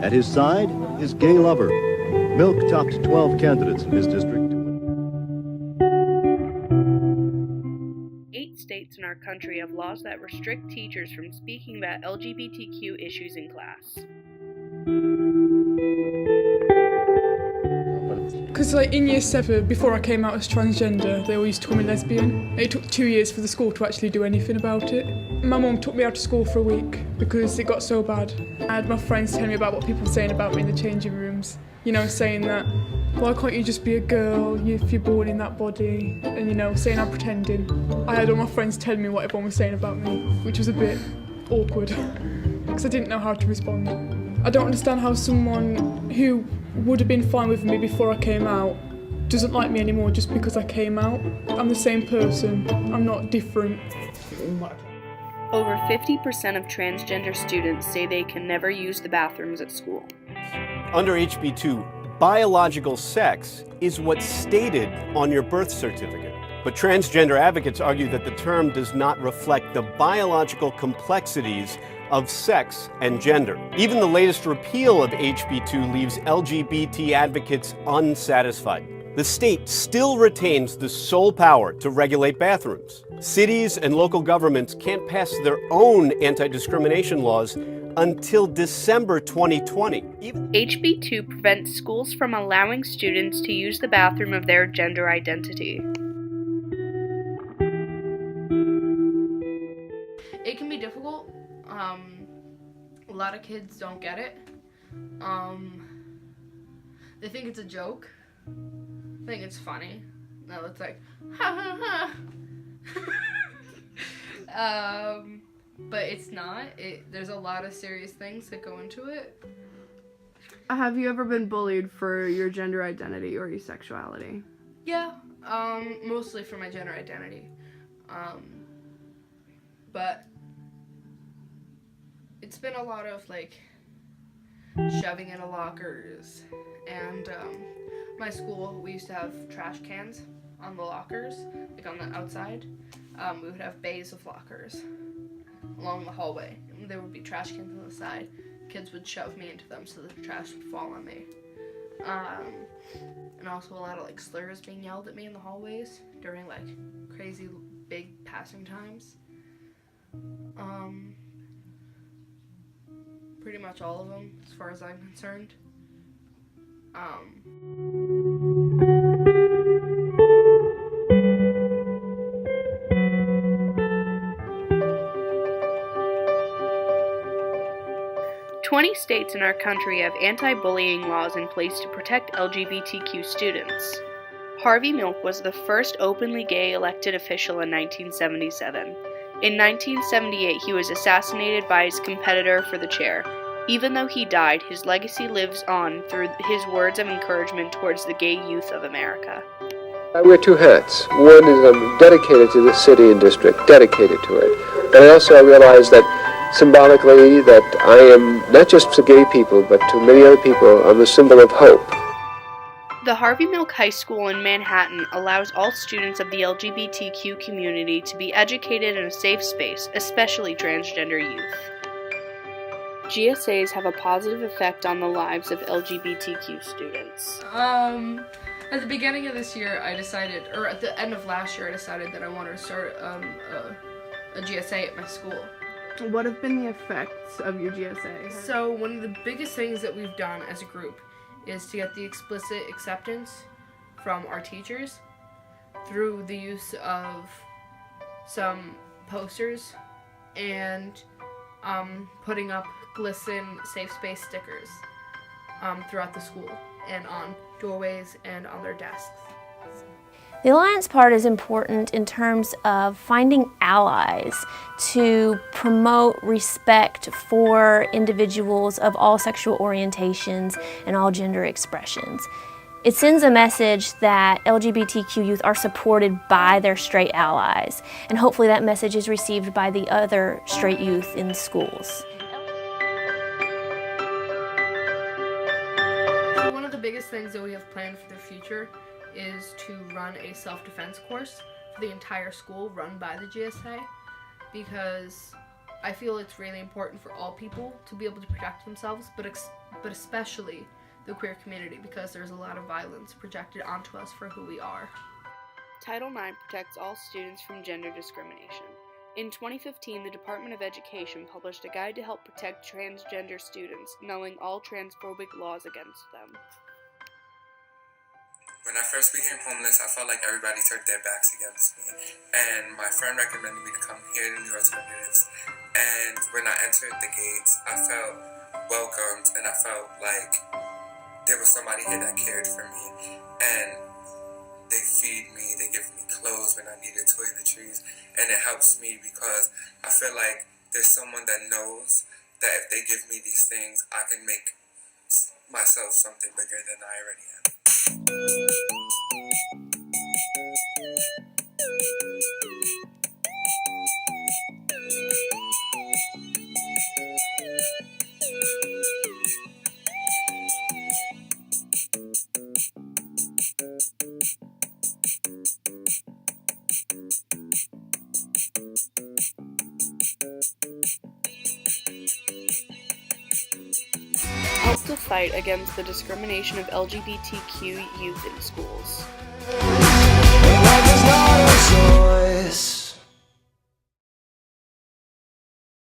At his side, his gay lover. Milk topped 12 candidates in his district. 8 states in our country have laws that restrict teachers from speaking about LGBTQ issues in class. Because in year 7, before I came out as transgender, they all used to call me lesbian. It took 2 years for the school to actually do anything about it. My mum took me out of school for a week because it got so bad. I had my friends tell me about what people were saying about me in the changing rooms. Saying that, why can't you just be a girl if you're born in that body? And saying I'm pretending. I had all my friends telling me what everyone was saying about me, which was a bit awkward because I didn't know how to respond. I don't understand how someone who would have been fine with me before I came out doesn't like me anymore just because I came out. I'm the same person. I'm not different. Over 50% of transgender students say they can never use the bathrooms at school. Under HB2, biological sex is what's stated on your birth certificate. But transgender advocates argue that the term does not reflect the biological complexities of sex and gender. Even the latest repeal of HB2 leaves LGBT advocates unsatisfied. The state still retains the sole power to regulate bathrooms. Cities and local governments can't pass their own anti-discrimination laws until December 2020. HB2 prevents schools from allowing students to use the bathroom of their gender identity. It can be difficult. A lot of kids don't get it. They think it's a joke. I think it's funny. No, it's like, ha ha ha. But it's not. There's a lot of serious things that go into it. Have you ever been bullied for your gender identity or your sexuality? Yeah, mostly for my gender identity. But it's been a lot of shoving into lockers, and my school, we used to have trash cans on the lockers, on the outside. We would have bays of lockers along the hallway, and there would be trash cans on the side. Kids would shove me into them so the trash would fall on me. And also a lot of slurs being yelled at me in the hallways during crazy big passing times. Pretty much all of them, as far as I'm concerned. 20 states in our country have anti-bullying laws in place to protect LGBTQ students. Harvey Milk was the first openly gay elected official in 1977. In 1978, he was assassinated by his competitor for the chair. Even though he died, his legacy lives on through his words of encouragement towards the gay youth of America. I wear 2 hats. One is I'm dedicated to this city and district, dedicated to it. But I realize that symbolically that I am not just to gay people, but to many other people, I'm a symbol of hope. The Harvey Milk High School in Manhattan allows all students of the LGBTQ community to be educated in a safe space, especially transgender youth. GSAs have a positive effect on the lives of LGBTQ students. At the beginning of this year, I decided, or at the end of last year, I decided that I wanted to start a GSA at my school. What have been the effects of your GSA? So one of the biggest things that we've done as a group is to get the explicit acceptance from our teachers through the use of some posters and putting up Glisten safe space stickers throughout the school and on doorways and on their desks. The alliance part is important in terms of finding allies to promote respect for individuals of all sexual orientations and all gender expressions. It sends a message that LGBTQ youth are supported by their straight allies, and hopefully that message is received by the other straight youth in the schools. So one of the biggest things that we have planned for the future is to run a self-defense course for the entire school run by the GSA, because I feel it's really important for all people to be able to protect themselves, but especially the queer community, because there's a lot of violence projected onto us for who we are. Title IX protects all students from gender discrimination. In 2015, the Department of Education published a guide to help protect transgender students, nulling all transphobic laws against them. When I first became homeless, I felt like everybody turned their backs against me. And my friend recommended me to come here to New Alternatives. And when I entered the gates, I felt welcomed, and I felt like there was somebody here that cared for me. And they feed me, they give me clothes when I needed toiletries. And it helps me because I feel like there's someone that knows that if they give me these things, I can make myself something bigger than I already am. Help the fight against the discrimination of LGBTQ youth in schools.